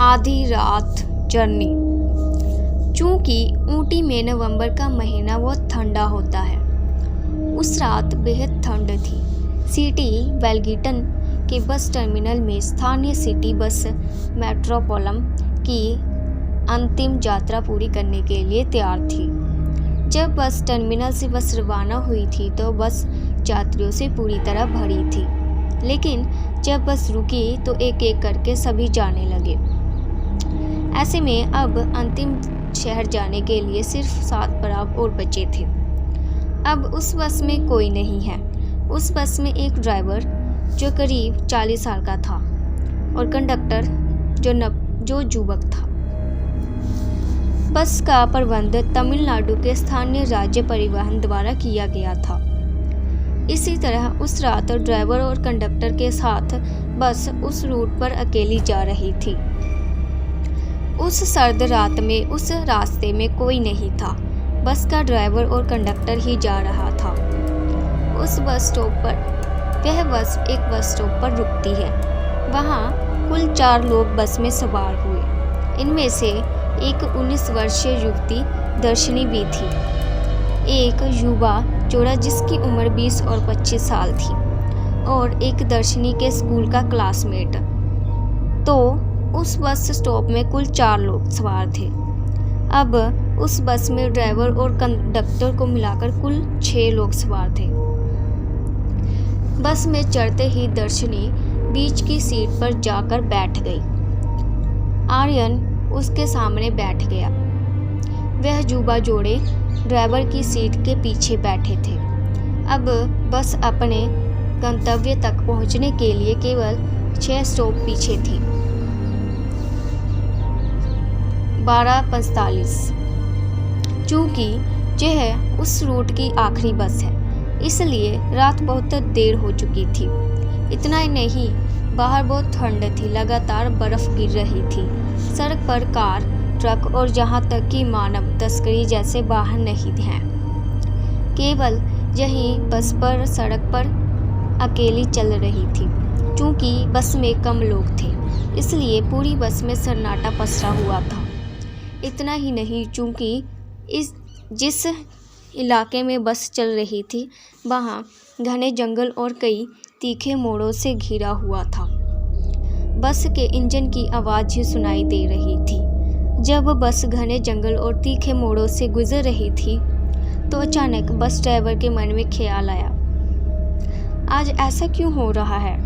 आधी रात जर्नी। चूंकि ऊटी में नवंबर का महीना बहुत ठंडा होता है, उस रात बेहद ठंड थी। सिटी वेलिंगटन के बस टर्मिनल में स्थानीय सिटी बस मेट्रोपोलिटन की अंतिम यात्रा पूरी करने के लिए तैयार थी। जब बस टर्मिनल से बस रवाना हुई थी तो बस यात्रियों से पूरी तरह भरी थी, लेकिन जब बस रुकी तो एक एक करके सभी जाने लगे। ऐसे में अब अंतिम शहर जाने के लिए सिर्फ 7 पड़ाव और बचे थे। अब उस बस में कोई नहीं है। उस बस में एक ड्राइवर जो करीब 40 साल का था और कंडक्टर जो युवक था। बस का प्रबंध तमिलनाडु के स्थानीय राज्य परिवहन द्वारा किया गया था। इसी तरह उस रात ड्राइवर और कंडक्टर के साथ बस उस रूट पर अकेली जा रही थी। उस सर्द रात में उस रास्ते में कोई नहीं था। बस का ड्राइवर और कंडक्टर ही जा रहा था। उस बस स्टॉप पर वह बस एक बस स्टॉप पर रुकती है। वहाँ कुल 4 लोग बस में सवार हुए। इनमें से एक 19 वर्षीय युवती दर्शनी भी थी, एक युवा जोड़ा जिसकी उम्र 20 और 25 साल थी और एक दर्शनी के स्कूल का क्लासमेट। तो उस बस स्टॉप में कुल 4 लोग सवार थे। अब उस बस में ड्राइवर और कंडक्टर को मिलाकर कुल 6 लोग सवार थे। बस में चढ़ते ही दर्शनी बीच की सीट पर जाकर बैठ गई। आर्यन उसके सामने बैठ गया। वह युवा जोड़े ड्राइवर की सीट के पीछे बैठे थे। अब बस अपने गंतव्य तक पहुंचने के लिए केवल 6 स्टॉप पीछे थी। 12:45। चूँकि यह उस रूट की आखिरी बस है, इसलिए रात बहुत देर हो चुकी थी। इतना ही नहीं, बाहर बहुत ठंड थी, लगातार बर्फ गिर रही थी। सड़क पर कार, ट्रक और यहाँ तक कि मानव तस्करी जैसे वाहन नहीं हैं। केवल यही बस पर सड़क पर अकेली चल रही थी। चूँकि बस में कम लोग थे, इसलिए पूरी बस में सन्नाटा पसरा हुआ था। इतना ही नहीं, चूँकि जिस इलाके में बस चल रही थी वहाँ घने जंगल और कई तीखे मोड़ों से घिरा हुआ था। बस के इंजन की आवाज़ ही सुनाई दे रही थी। जब बस घने जंगल और तीखे मोड़ों से गुजर रही थी तो अचानक बस ड्राइवर के मन में ख्याल आया, आज ऐसा क्यों हो रहा है?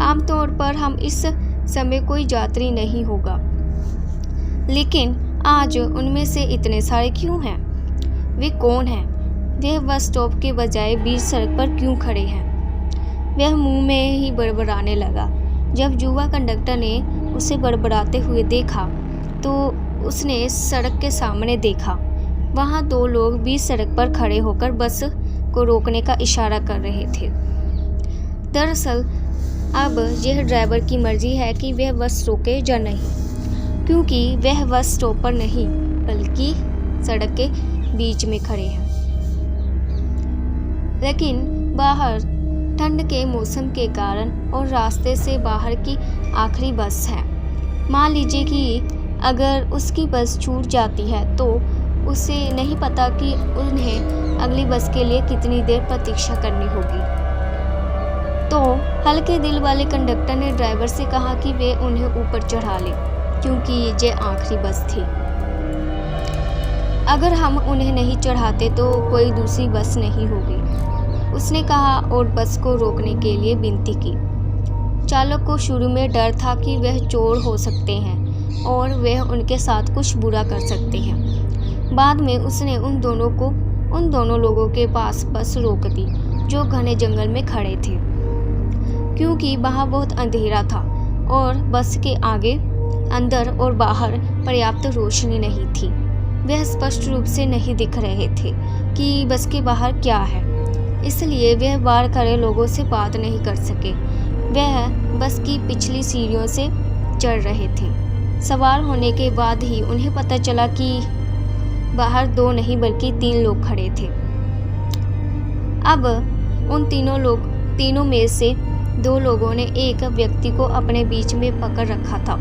आमतौर पर हम इस समय कोई यात्री नहीं होगा, लेकिन आज उनमें से इतने सारे क्यों हैं? वे कौन हैं? वह बस स्टॉप के बजाय बीच सड़क पर क्यों खड़े हैं? वह मुंह में ही बड़बड़ाने लगा। जब युवा कंडक्टर ने उसे बड़बड़ाते हुए देखा तो उसने सड़क के सामने देखा। वहाँ 2 लोग बीच सड़क पर खड़े होकर बस को रोकने का इशारा कर रहे थे। दरअसल अब यह ड्राइवर की मर्जी है कि वह बस रोके या नहीं, क्योंकि वह बस स्टॉप पर नहीं बल्कि सड़क के बीच में खड़े हैं। लेकिन बाहर ठंड के मौसम के कारण और रास्ते से बाहर की आखिरी बस है। मान लीजिए कि अगर उसकी बस छूट जाती है तो उसे नहीं पता कि उन्हें अगली बस के लिए कितनी देर प्रतीक्षा करनी होगी। तो हल्के दिल वाले कंडक्टर ने ड्राइवर से कहा कि वे उन्हें ऊपर चढ़ा ले, क्योंकि ये आखिरी बस थी। अगर हम उन्हें नहीं चढ़ाते तो कोई दूसरी बस नहीं होगी, उसने कहा और बस को रोकने के लिए विनती की। चालक को शुरू में डर था कि वह चोर हो सकते हैं और वह उनके साथ कुछ बुरा कर सकते हैं। बाद में उसने उन दोनों लोगों के पास बस रोक दी जो घने जंगल में खड़े थे, क्योंकि वहाँ बहुत अंधेरा था और बस के आगे, अंदर और बाहर पर्याप्त रोशनी नहीं थी। वह स्पष्ट रूप से नहीं दिख रहे थे कि बस के बाहर क्या है, इसलिए वह बाहर खड़े लोगों से बात नहीं कर सके। वह बस की पिछली सीढ़ियों से चढ़ रहे थे। सवार होने के बाद ही उन्हें पता चला कि बाहर 2 नहीं बल्कि 3 लोग खड़े थे। अब उन तीनों में से 2 लोगों ने एक व्यक्ति को अपने बीच में पकड़ रखा था।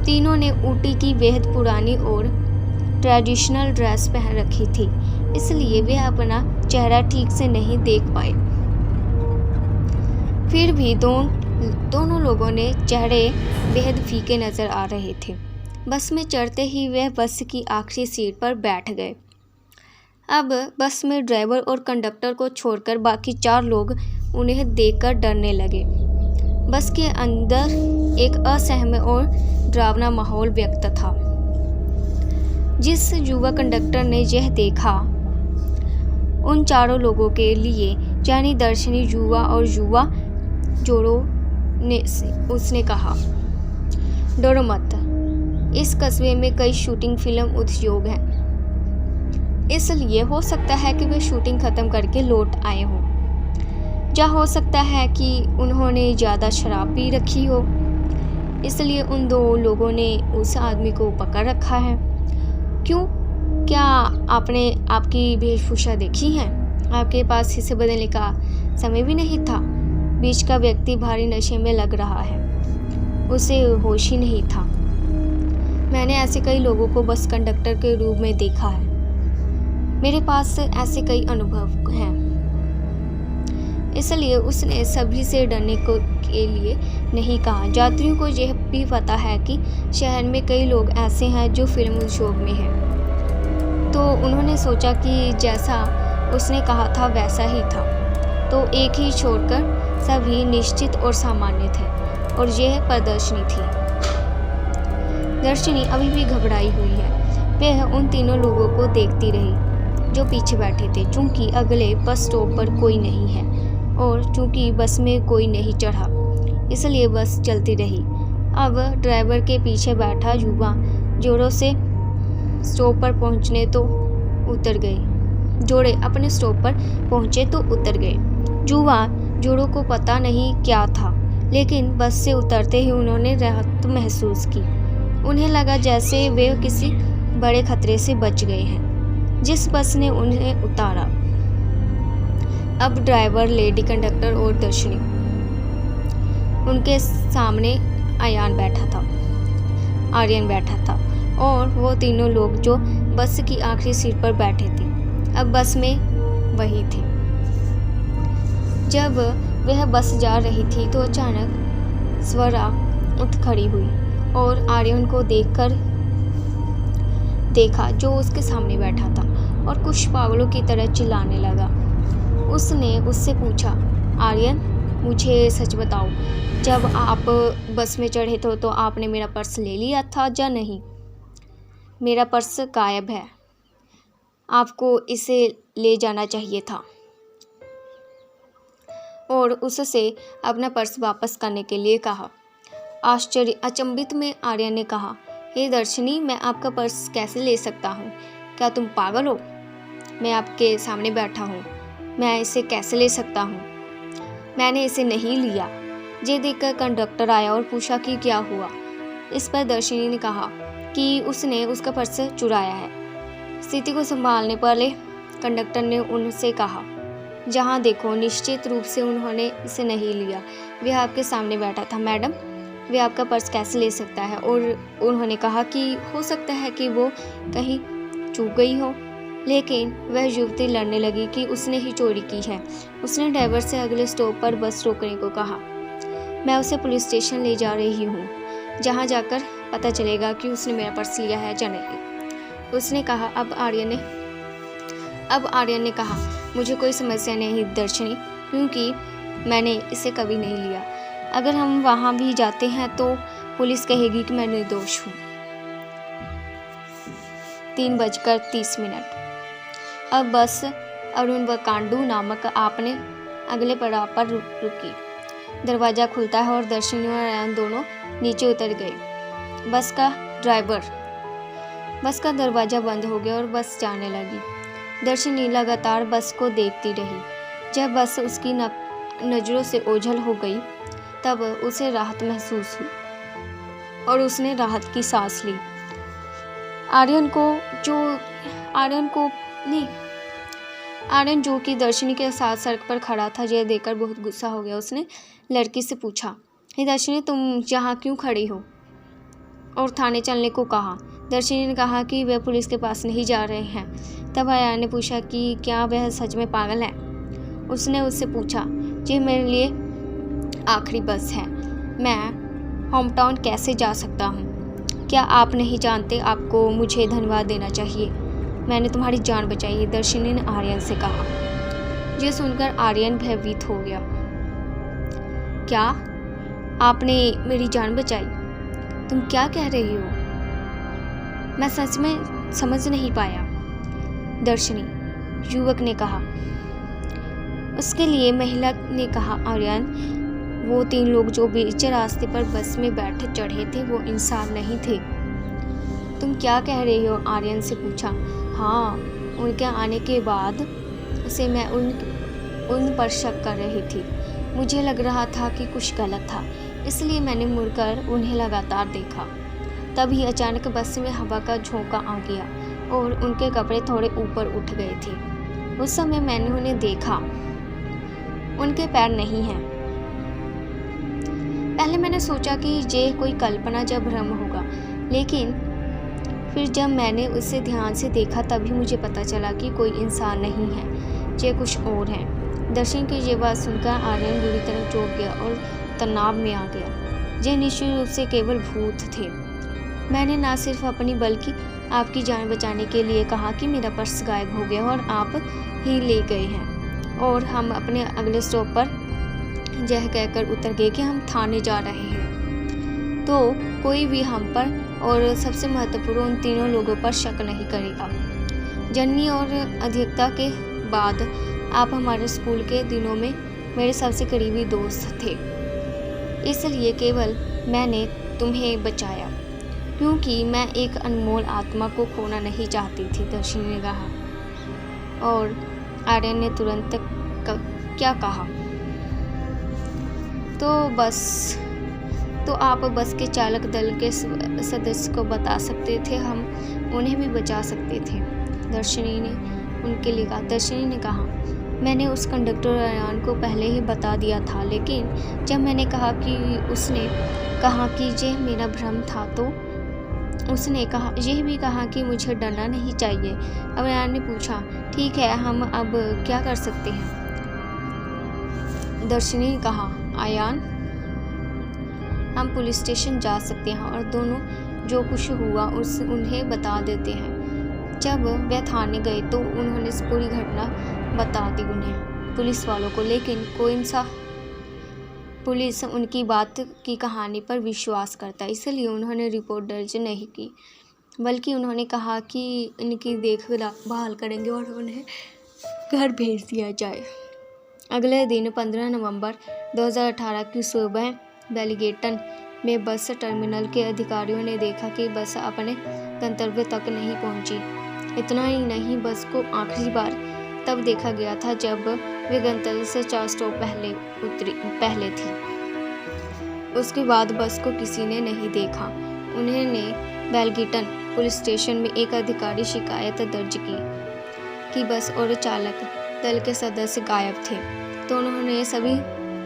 तीनों ने ऊटी की बेहद पुरानी और ट्रेडिशनल ड्रेस पहन रखी थी, इसलिए वे अपना चेहरा ठीक से नहीं देख पाए। फिर भी दोनों लोगों ने चेहरे बेहद फीके नजर आ रहे थे। बस में चढ़ते ही वह बस की आखिरी सीट पर बैठ गए। अब बस में ड्राइवर और कंडक्टर को छोड़कर बाकी 4 लोग उन्हें देखकर डरने लगे। बस के अंदर एक असहज और डरावना माहौल व्यक्त था। जिस युवा कंडक्टर ने यह देखा, उन चारों लोगों के लिए यानी दर्शनी युवा और युवा जोड़ों ने उसने कहा, डरो मत, इस कस्बे में कई शूटिंग फिल्म उद्योग हैं, इसलिए हो सकता है कि वे शूटिंग खत्म करके लौट आए हों, या हो सकता है कि उन्होंने ज़्यादा शराब पी रखी हो, इसलिए उन 2 लोगों ने उस आदमी को पकड़ रखा है। क्यों, क्या आपने आपकी वेशभूषा देखी है? आपके पास हिस्से बदलने का समय भी नहीं था। बीच का व्यक्ति भारी नशे में लग रहा है, उसे होश ही नहीं था। मैंने ऐसे कई लोगों को बस कंडक्टर के रूप में देखा है, मेरे पास ऐसे कई अनुभव हैं। इसलिए उसने सभी से डरने के लिए नहीं कहा। यात्रियों को यह भी पता है कि शहर में कई लोग ऐसे हैं जो फिल्म उद्योग में हैं, तो उन्होंने सोचा कि जैसा उसने कहा था वैसा ही था। तो एक ही छोड़कर सभी निश्चित और सामान्य थे, और यह प्रदर्शनी थी। दर्शनी अभी भी घबराई हुई है। वह उन तीनों लोगों को देखती रही जो पीछे बैठे थे। चूंकि अगले बस स्टॉप पर कोई नहीं है और चूंकि बस में कोई नहीं चढ़ा, इसलिए बस चलती रही। अब ड्राइवर के पीछे बैठा युवा जोड़ों से स्टॉप पर पहुंचने तो उतर गए। जोड़े अपने स्टॉप पर पहुंचे तो उतर गए। युवा जोड़ों को पता नहीं क्या था, लेकिन बस से उतरते ही उन्होंने राहत महसूस की। उन्हें लगा जैसे वे किसी बड़े खतरे से बच गए हैं जिस बस ने उन्हें उतारा। अब ड्राइवर, लेडी कंडक्टर और दर्शनी, उनके सामने आर्यन बैठा था और वो तीनों लोग जो बस की आखिरी सीट पर बैठे थे अब बस में वही थे। जब वह बस जा रही थी तो अचानक स्वरा उठ खड़ी हुई और आर्यन को देखा जो उसके सामने बैठा था और कुछ पागलों की तरह चिल्लाने लगा। उसने उससे पूछा, आर्यन, मुझे सच बताओ, जब आप बस में चढ़े थे तो आपने मेरा पर्स ले लिया था या नहीं? मेरा पर्स गायब है, आपको इसे ले जाना चाहिए था। और उससे अपना पर्स वापस करने के लिए कहा। अचंभित में आर्यन ने कहा, हे दर्शनी, मैं आपका पर्स कैसे ले सकता हूँ? क्या तुम पागल हो? मैं आपके सामने बैठा हूँ, मैं इसे कैसे ले सकता हूँ? मैंने इसे नहीं लिया। ये देखकर कंडक्टर आया और पूछा कि क्या हुआ। इस पर दर्शनी ने कहा कि उसने उसका पर्स चुराया है। स्थिति को संभालने वाले कंडक्टर ने उनसे कहा, जहाँ देखो, निश्चित रूप से उन्होंने इसे नहीं लिया, वह आपके सामने बैठा था। मैडम, वे आपका पर्स कैसे ले सकता है? और उन्होंने कहा कि हो सकता है कि वो कहीं चूक गई हो, लेकिन वह युवती लड़ने लगी कि उसने ही चोरी की है। उसने ड्राइवर से अगले स्टॉप पर बस रोकने को कहा। मैं उसे पुलिस स्टेशन ले जा रही हूँ, जहाँ जाकर पता चलेगा कि उसने मेरा पर्स लिया है या नहीं, उसने कहा। अब आर्यन ने कहा, मुझे कोई समस्या नहीं दर्शनी, क्योंकि मैंने इसे कभी नहीं लिया। अगर हम वहाँ भी जाते हैं तो पुलिस कहेगी कि मैं निर्दोष हूँ। 3:30। अब बस अरुण कांडू नामक आपने अगले पड़ाव पर रुकी। दरवाज़ा खुलता है और दर्शनी और आर्यन दोनों नीचे उतर गए। बस का दरवाज़ा बंद हो गया और बस जाने लगी। दर्शनी लगातार बस को देखती रही। जब बस उसकी नज़रों से ओझल हो गई तब उसे राहत महसूस हुई और उसने राहत की सांस ली। आर्यन जो कि दर्शनी के साथ सड़क पर खड़ा था, यह देखकर बहुत गुस्सा हो गया। उसने लड़की से पूछा, हे दर्शनी, तुम यहाँ क्यों खड़ी हो? और थाने चलने को कहा। दर्शनी ने कहा कि वह पुलिस के पास नहीं जा रहे हैं। तब अयान ने पूछा कि क्या वह सच में पागल है। उसने उससे पूछा, ये मेरे लिए आखिरी बस है, मैं होम टाउन कैसे जा सकता हूँ? क्या आप नहीं जानते आपको मुझे धन्यवाद देना चाहिए, मैंने तुम्हारी जान बचाई, दर्शनी ने आर्यन से कहा। यह सुनकर आर्यन भयभीत हो गया। क्या आपने मेरी जान बचाई? तुम क्या कह रही हो? मैं सच में समझ नहीं पाया, दर्शनी, युवक ने कहा। उसके लिए महिला ने कहा, आर्यन, वो 3 लोग जो बीच रास्ते पर बस में बैठे चढ़े थे वो इंसान नहीं थे। तुम क्या कह रही हो? आर्यन से पूछा। हाँ, उनके आने के बाद से मैं उन पर शक कर रही थी। मुझे लग रहा था कि कुछ गलत था, इसलिए मैंने मुड़कर उन्हें लगातार देखा। तभी अचानक बस में हवा का झोंका आ गया और उनके कपड़े थोड़े ऊपर उठ गए थे। उस समय मैंने उन्हें देखा, उनके पैर नहीं हैं। पहले मैंने सोचा कि ये कोई कल्पना या भ्रम होगा, लेकिन फिर जब मैंने उसे ध्यान से देखा तभी मुझे पता चला कि कोई इंसान नहीं है, ये कुछ और है। दर्शन की ये बात सुनकर आर्यन बुरी तरह चौंक गया और तनाव में आ गया। ये निश्चित रूप से केवल भूत थे। मैंने ना सिर्फ अपनी बल्कि आपकी जान बचाने के लिए कहा कि मेरा पर्स गायब हो गया और आप ही ले गए हैं, और हम अपने अगले स्टॉप पर यह कहकर उतर गए कि हम थाने जा रहे हैं, तो कोई भी हम पर और सबसे महत्वपूर्ण उन 3 लोगों पर शक नहीं करेगा। जननी और अधिकता के बाद आप हमारे स्कूल के दिनों में मेरे सबसे करीबी दोस्त थे, इसलिए केवल मैंने तुम्हें बचाया क्योंकि मैं एक अनमोल आत्मा को खोना नहीं चाहती थी, दर्शनी ने कहा। और आर्यन ने तुरंत क्या कहा? तो आप बस के चालक दल के सदस्य को बता सकते थे, हम उन्हें भी बचा सकते थे, दर्शनी ने उनके लिए कहा। दर्शनी ने कहा, मैंने उस कंडक्टर अयान को पहले ही बता दिया था, लेकिन जब मैंने कहा कि उसने कहा कि ये मेरा भ्रम था, तो उसने यह भी कहा कि मुझे डरना नहीं चाहिए। अब अयान ने पूछा, ठीक है, हम अब क्या कर सकते हैं? दर्शनी ने कहा, अयान, हम पुलिस स्टेशन जा सकते हैं और दोनों जो कुछ हुआ उन्हें बता देते हैं। जब वे थाने गए तो उन्होंने इस पूरी घटना बता दी उन्हें, पुलिस वालों को, लेकिन कोई सा पुलिस उनकी बात की कहानी पर विश्वास करता, इसलिए उन्होंने रिपोर्ट दर्ज नहीं की, बल्कि उन्होंने कहा कि इनकी देखभाल करेंगे और उन्हें घर भेज दिया जाए। अगले दिन 15 नवंबर 2018 की सुबह बेलिंगटन में बस टर्मिनल के अधिकारियों ने देखा कि बस अपने गंतव्य तक नहीं पहुंची। इतना ही नहीं, बस को आखिरी बार तब देखा गया था जब वे गंतव्य से 4 स्टॉप पहले थी। उसके बाद बस को किसी ने नहीं देखा। उन्होंने बेलिंगटन पुलिस स्टेशन में एक अधिकारी शिकायत दर्ज की कि बस और चालक दल के सदस्य गायब थे, तो उन्होंने सभी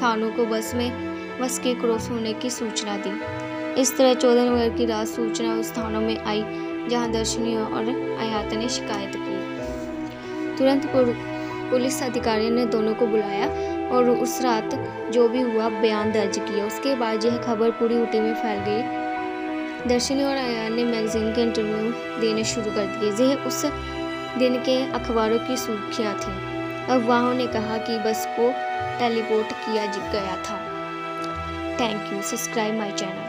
थानों को बस के क्रॉस होने की सूचना दी। इस तरह 14 नवंबर की रात सूचना उस थानों में आई जहां दर्शनी और अयात ने शिकायत की। तुरंत पुलिस अधिकारी ने दोनों को बुलाया और उस रात जो भी हुआ बयान दर्ज किया। उसके बाद यह खबर पूरी ऊटी में फैल गई। दर्शनी और अयान ने मैगजीन के इंटरव्यू देने शुरू कर दिए। यह उस दिन के अखबारों की सुर्खियां थी। अफवाहों ने कहा कि बस को टेलीपोर्ट किया गया था। Thank you, subscribe my channel.